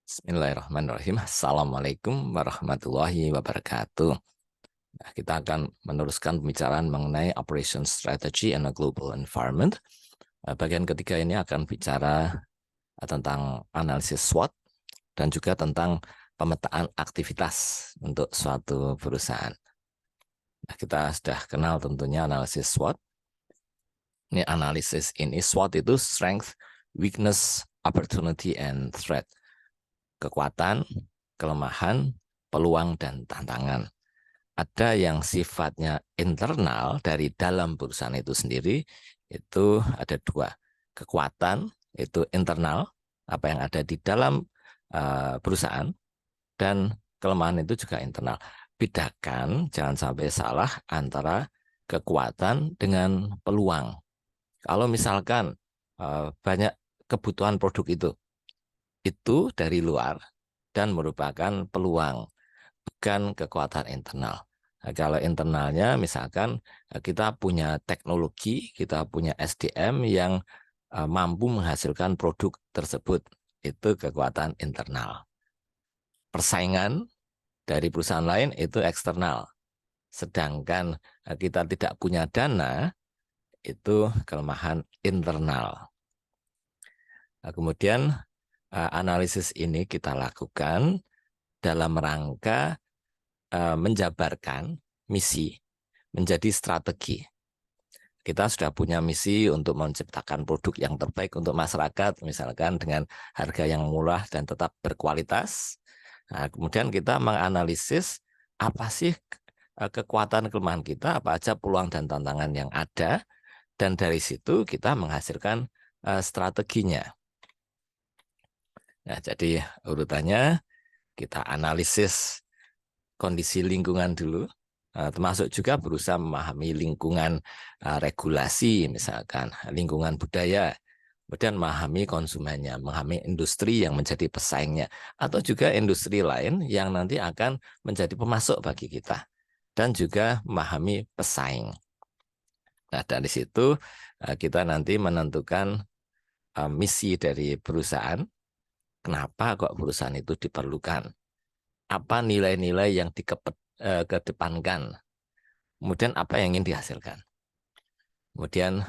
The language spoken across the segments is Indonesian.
Bismillahirrahmanirrahim. Assalamualaikum warahmatullahi wabarakatuh. Nah, kita akan meneruskan pembicaraan mengenai Operation Strategy and a Global Environment. Bagian ketiga ini akan bicara tentang analisis SWOT dan juga tentang pemetaan aktivitas untuk suatu perusahaan. Nah, kita sudah kenal tentunya analisis SWOT. Ini analisis ini SWOT itu Strength, Weakness, Opportunity, and Threat. Kekuatan, kelemahan, peluang, dan tantangan. Ada yang sifatnya internal dari dalam perusahaan itu sendiri, itu ada dua. Kekuatan, itu internal, apa yang ada di dalam perusahaan, dan kelemahan itu juga internal. Bedakan, jangan sampai salah antara kekuatan dengan peluang. Kalau misalkan banyak kebutuhan produk itu dari luar dan merupakan peluang, bukan kekuatan internal. Nah, kalau internalnya misalkan kita punya teknologi, kita punya SDM yang mampu menghasilkan produk tersebut, itu kekuatan internal. Persaingan dari perusahaan lain itu eksternal. Sedangkan kita tidak punya dana, itu kelemahan internal. Nah, kemudian analisis ini kita lakukan dalam rangka menjabarkan misi menjadi strategi. Kita sudah punya misi untuk menciptakan produk yang terbaik untuk masyarakat, misalkan dengan harga yang murah dan tetap berkualitas. Nah, kemudian kita menganalisis apa sih kekuatan kelemahan kita, apa aja peluang dan tantangan yang ada, dan dari situ kita menghasilkan strateginya. Nah, jadi urutannya kita analisis kondisi lingkungan dulu, termasuk juga berusaha memahami lingkungan regulasi, misalkan lingkungan budaya, kemudian memahami konsumennya, memahami industri yang menjadi pesaingnya, atau juga industri lain yang nanti akan menjadi pemasok bagi kita, dan juga memahami pesaing. Nah, dari situ kita nanti menentukan misi dari perusahaan. Kenapa kok perusahaan itu diperlukan? Apa nilai-nilai yang dikedepankan? Kemudian apa yang ingin dihasilkan? Kemudian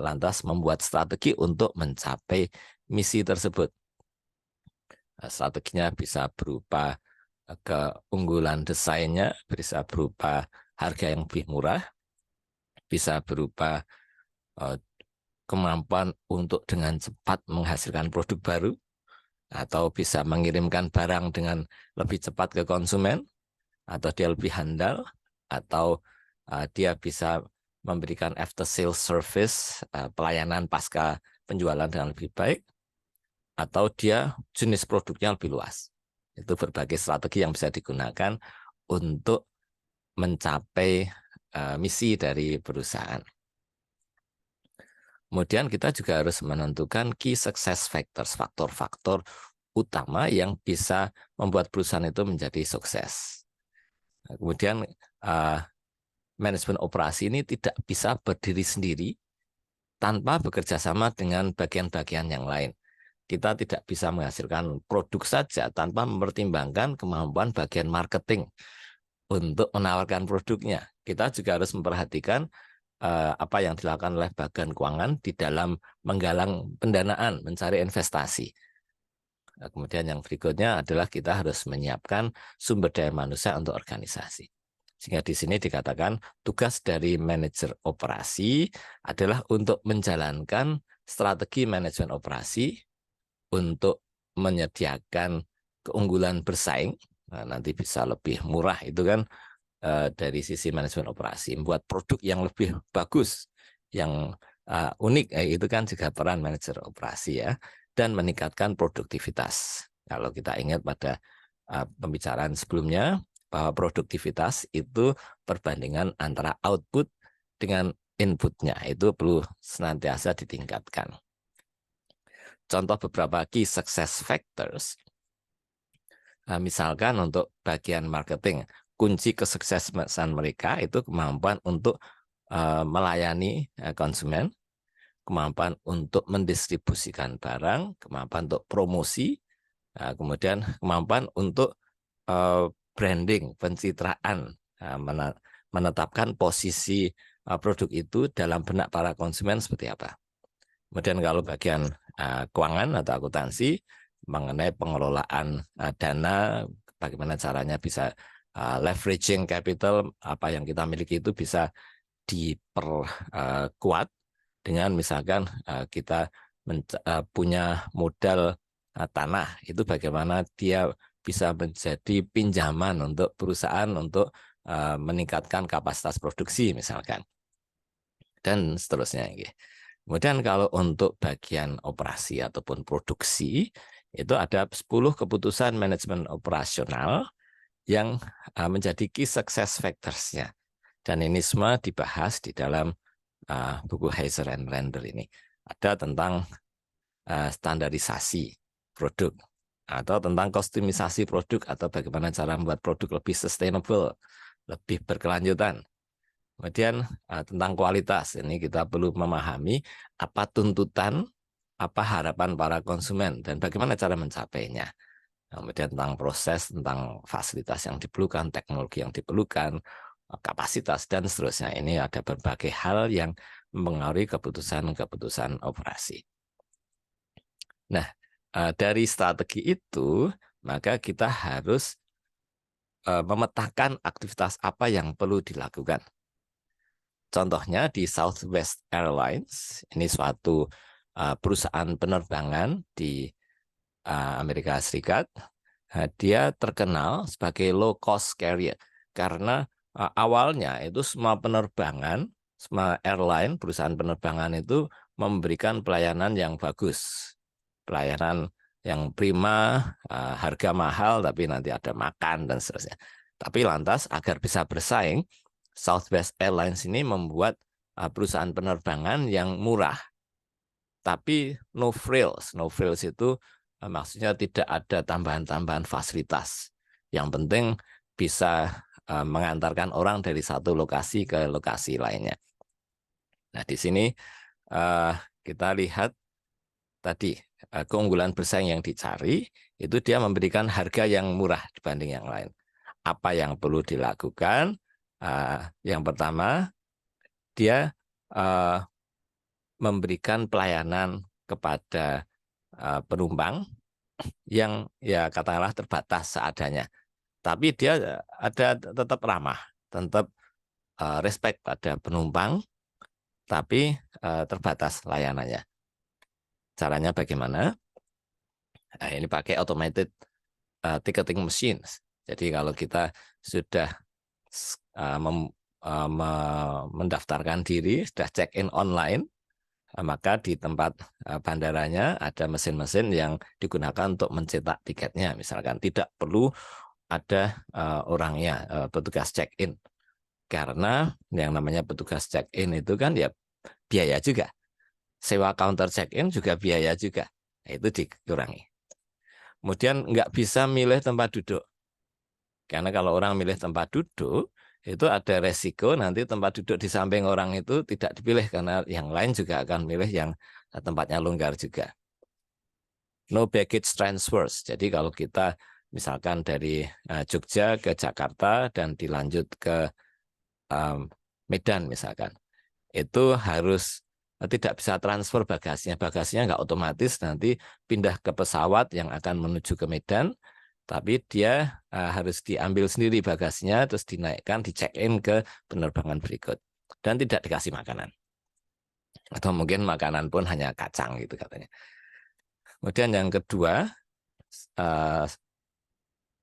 lantas membuat strategi untuk mencapai misi tersebut. Strateginya bisa berupa keunggulan desainnya, bisa berupa harga yang lebih murah, bisa berupa kemampuan untuk dengan cepat menghasilkan produk baru, atau bisa mengirimkan barang dengan lebih cepat ke konsumen, atau dia lebih handal, atau dia bisa memberikan after sales service, pelayanan pasca penjualan dengan lebih baik, atau dia jenis produknya lebih luas. Itu berbagai strategi yang bisa digunakan untuk mencapai misi dari perusahaan. Kemudian kita juga harus menentukan key success factors, faktor-faktor utama yang bisa membuat perusahaan itu menjadi sukses. Kemudian manajemen operasi ini tidak bisa berdiri sendiri tanpa bekerja sama dengan bagian-bagian yang lain. Kita tidak bisa menghasilkan produk saja tanpa mempertimbangkan kemampuan bagian marketing untuk menawarkan produknya. Kita juga harus memperhatikan apa yang dilakukan oleh bagian keuangan di dalam menggalang pendanaan, mencari investasi. Kemudian yang berikutnya adalah kita harus menyiapkan sumber daya manusia untuk organisasi. Sehingga di sini dikatakan tugas dari manajer operasi adalah untuk menjalankan strategi manajemen operasi untuk menyediakan keunggulan bersaing. Nah, nanti bisa lebih murah itu kan dari sisi manajemen operasi, membuat produk yang lebih bagus, yang unik, itu kan juga peran manajer operasi ya, dan meningkatkan produktivitas. Kalau kita ingat pada pembicaraan sebelumnya, bahwa produktivitas itu perbandingan antara output dengan inputnya, itu perlu senantiasa ditingkatkan. Contoh beberapa key success factors, misalkan untuk bagian marketing, kunci kesuksesan mereka itu kemampuan untuk melayani konsumen, kemampuan untuk mendistribusikan barang, kemampuan untuk promosi, Kemudian kemampuan untuk branding, pencitraan, menetapkan posisi produk itu dalam benak para konsumen seperti apa. Kemudian kalau bagian keuangan atau akuntansi mengenai pengelolaan dana, bagaimana caranya bisa leveraging capital, apa yang kita miliki itu bisa diperkuat dengan misalkan kita punya modal tanah, itu bagaimana dia bisa menjadi pinjaman untuk perusahaan untuk meningkatkan kapasitas produksi misalkan, dan seterusnya. Kemudian kalau untuk bagian operasi ataupun produksi, itu ada 10 keputusan manajemen operasional yang menjadi key success factors-nya. Dan ini semua dibahas di dalam buku Heiser and Render ini. Ada tentang standarisasi produk, atau tentang kostumisasi produk, atau bagaimana cara membuat produk lebih sustainable, lebih berkelanjutan. Kemudian tentang kualitas, ini kita perlu memahami apa tuntutan, apa harapan para konsumen, dan bagaimana cara mencapainya. Kemudian tentang proses, tentang fasilitas yang diperlukan, teknologi yang diperlukan, kapasitas, dan seterusnya. Ini ada berbagai hal yang mempengaruhi keputusan-keputusan operasi. Nah, dari strategi itu, maka kita harus memetakan aktivitas apa yang perlu dilakukan. Contohnya di Southwest Airlines, ini suatu perusahaan penerbangan di Amerika Serikat. Dia terkenal sebagai low cost carrier karena awalnya itu semua penerbangan, semua airline, perusahaan penerbangan itu memberikan pelayanan yang bagus, pelayanan yang prima, harga mahal, tapi nanti ada makan dan seterusnya. Tapi lantas agar bisa bersaing, Southwest Airlines ini membuat perusahaan penerbangan yang murah, tapi no frills. No frills itu maksudnya tidak ada tambahan-tambahan fasilitas. Yang penting bisa mengantarkan orang dari satu lokasi ke lokasi lainnya. Nah, di sini kita lihat tadi keunggulan bersaing yang dicari, itu dia memberikan harga yang murah dibanding yang lain. Apa yang perlu dilakukan? Yang pertama, dia memberikan pelayanan kepada penumpang yang ya katakanlah terbatas seadanya. Tapi dia ada tetap ramah, tetap respect pada penumpang, tapi terbatas layanannya. Caranya bagaimana? Nah, ini pakai automated ticketing machines. Jadi kalau kita sudah mendaftarkan diri, sudah check-in online, maka di tempat bandaranya ada mesin-mesin yang digunakan untuk mencetak tiketnya. Misalkan tidak perlu ada orangnya, petugas check-in. Karena yang namanya petugas check-in itu kan ya biaya juga. Sewa counter check-in juga biaya juga. Nah, itu dikurangi. Kemudian nggak bisa milih tempat duduk. Karena kalau orang milih tempat duduk, itu ada resiko nanti tempat duduk di samping orang itu tidak dipilih karena yang lain juga akan milih yang tempatnya longgar juga. No baggage transfers. Jadi kalau kita misalkan dari Jogja ke Jakarta dan dilanjut ke Medan misalkan, itu harus tidak bisa transfer bagasinya. Bagasinya nggak otomatis nanti pindah ke pesawat yang akan menuju ke Medan, tapi dia harus diambil sendiri bagasinya, terus dinaikkan, di-check-in ke penerbangan berikut. Dan tidak dikasih makanan. Atau mungkin makanan pun hanya kacang gitu katanya. Kemudian yang kedua,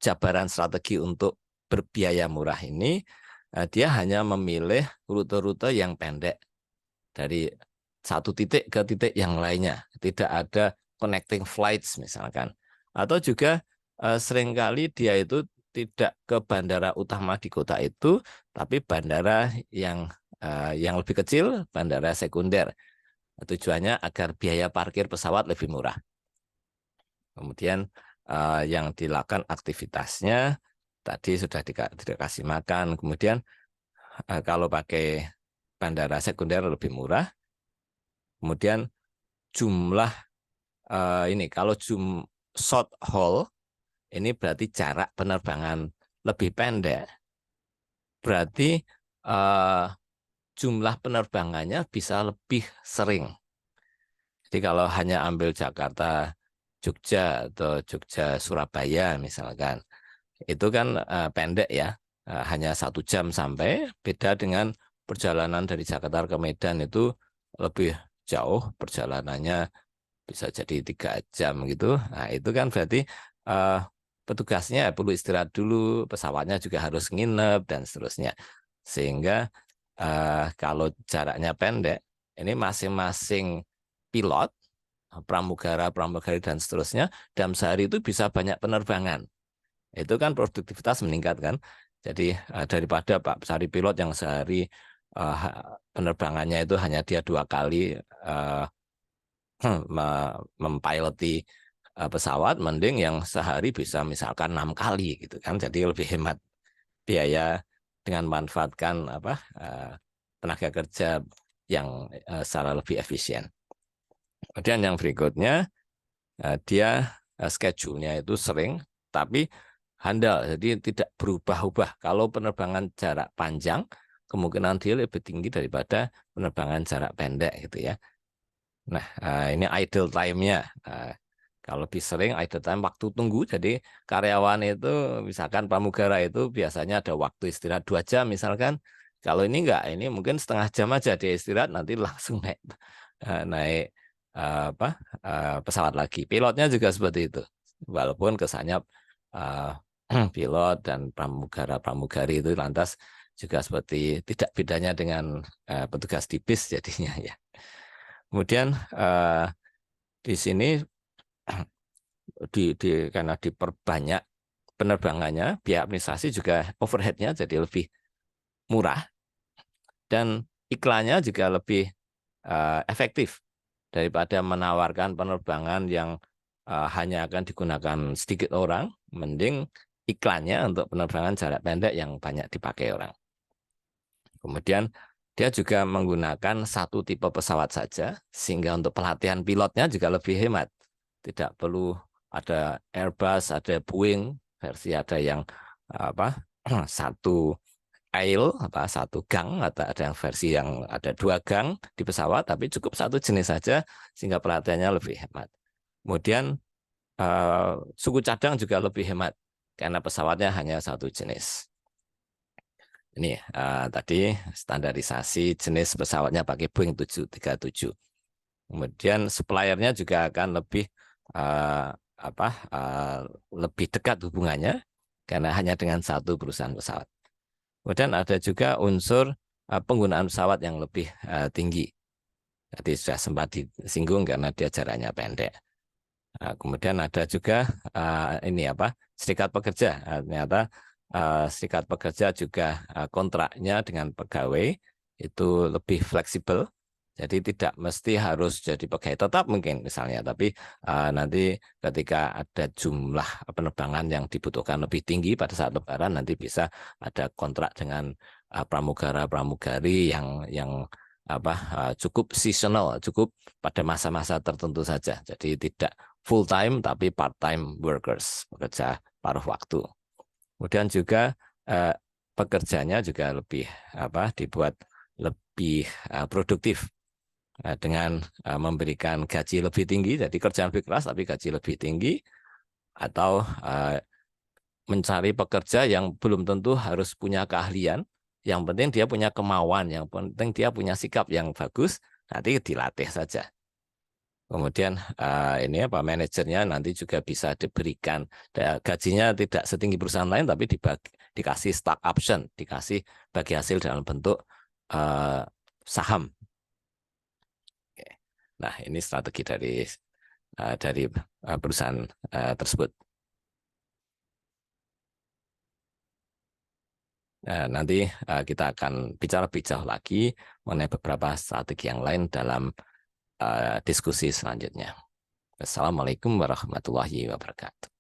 jabaran strategi untuk berbiaya murah ini, dia hanya memilih rute-rute yang pendek dari satu titik ke titik yang lainnya. Tidak ada connecting flights misalkan. Atau juga seringkali dia itu tidak ke bandara utama di kota itu, tapi bandara yang lebih kecil, bandara sekunder. Tujuannya agar biaya parkir pesawat lebih murah. Kemudian yang dilakukan aktivitasnya tadi sudah dikasih makan. Kemudian kalau pakai bandara sekunder lebih murah. Kemudian jumlah ini kalau short haul, ini berarti jarak penerbangan lebih pendek, berarti jumlah penerbangannya bisa lebih sering. Jadi kalau hanya ambil Jakarta, Jogja atau Jogja Surabaya misalkan, itu kan pendek ya, hanya 1 jam sampai. Beda dengan perjalanan dari Jakarta ke Medan itu lebih jauh, perjalanannya bisa jadi 3 jam gitu. Nah itu kan berarti petugasnya perlu istirahat dulu, pesawatnya juga harus nginep dan seterusnya. Sehingga kalau jaraknya pendek, ini masing-masing pilot, pramugara-pramugari dan seterusnya, dalam sehari itu bisa banyak penerbangan. Itu kan produktivitas meningkat kan. Jadi daripada Pak Sari pilot yang sehari penerbangannya itu hanya dia 2 kali mempiloti pesawat, mending yang sehari bisa misalkan 6 kali gitu kan. Jadi lebih hemat biaya dengan manfaatkan tenaga kerja yang secara lebih efisien. Kemudian yang berikutnya, dia schedule-nya itu sering tapi handal, jadi tidak berubah-ubah. Kalau penerbangan jarak panjang, kemungkinan dia lebih tinggi daripada penerbangan jarak pendek gitu ya. Nah, ini idle time-nya. Kalau lebih sering idle time, waktu tunggu. Jadi karyawan itu, misalkan pramugara itu biasanya ada waktu istirahat 2 jam misalkan. Kalau ini enggak, ini mungkin setengah jam aja dia istirahat, nanti langsung naik pesawat lagi. Pilotnya juga seperti itu. Walaupun kesannya pilot dan pramugara-pramugari itu lantas juga seperti tidak bedanya dengan petugas di bis jadinya ya. Kemudian di sini karena diperbanyak penerbangannya, biaya administrasi juga overhead-nya jadi lebih murah dan iklannya juga lebih efektif daripada menawarkan penerbangan yang hanya akan digunakan sedikit orang, mending iklannya untuk penerbangan jarak pendek yang banyak dipakai orang. Kemudian dia juga menggunakan satu tipe pesawat saja, sehingga untuk pelatihan pilotnya juga lebih hemat. Tidak perlu ada Airbus, ada Boeing, versi ada yang satu aisle, satu gang, atau ada yang versi yang ada 2 gang di pesawat, tapi cukup satu jenis saja, sehingga pelatihannya lebih hemat. Kemudian suku cadang juga lebih hemat, karena pesawatnya hanya satu jenis. Ini tadi standarisasi jenis pesawatnya pakai Boeing 737. Kemudian suppliernya juga akan lebih lebih dekat hubungannya karena hanya dengan satu perusahaan pesawat. Kemudian ada juga unsur penggunaan pesawat yang lebih tinggi. Tadi sudah sempat disinggung karena dia jaraknya pendek. Kemudian ada juga serikat pekerja. Ternyata serikat pekerja juga kontraknya dengan pegawai itu lebih fleksibel. Jadi tidak mesti harus jadi pegawai tetap mungkin misalnya, tapi nanti ketika ada jumlah penerbangan yang dibutuhkan lebih tinggi pada saat Lebaran, nanti bisa ada kontrak dengan pramugara-pramugari yang cukup seasonal, cukup pada masa-masa tertentu saja. Jadi tidak full time tapi part time workers, pekerja paruh waktu. Kemudian juga pekerjanya juga lebih dibuat lebih produktif dengan memberikan gaji lebih tinggi, jadi kerja lebih keras tapi gaji lebih tinggi, atau mencari pekerja yang belum tentu harus punya keahlian, yang penting dia punya kemauan, yang penting dia punya sikap yang bagus, nanti dilatih saja. Kemudian manajernya nanti juga bisa diberikan gajinya tidak setinggi perusahaan lain, tapi dikasih stock option, dikasih bagi hasil dalam bentuk saham. Nah, ini strategi dari perusahaan tersebut. Nanti kita akan bicara lebih jauh lagi mengenai beberapa strategi yang lain dalam diskusi selanjutnya. Assalamualaikum warahmatullahi wabarakatuh.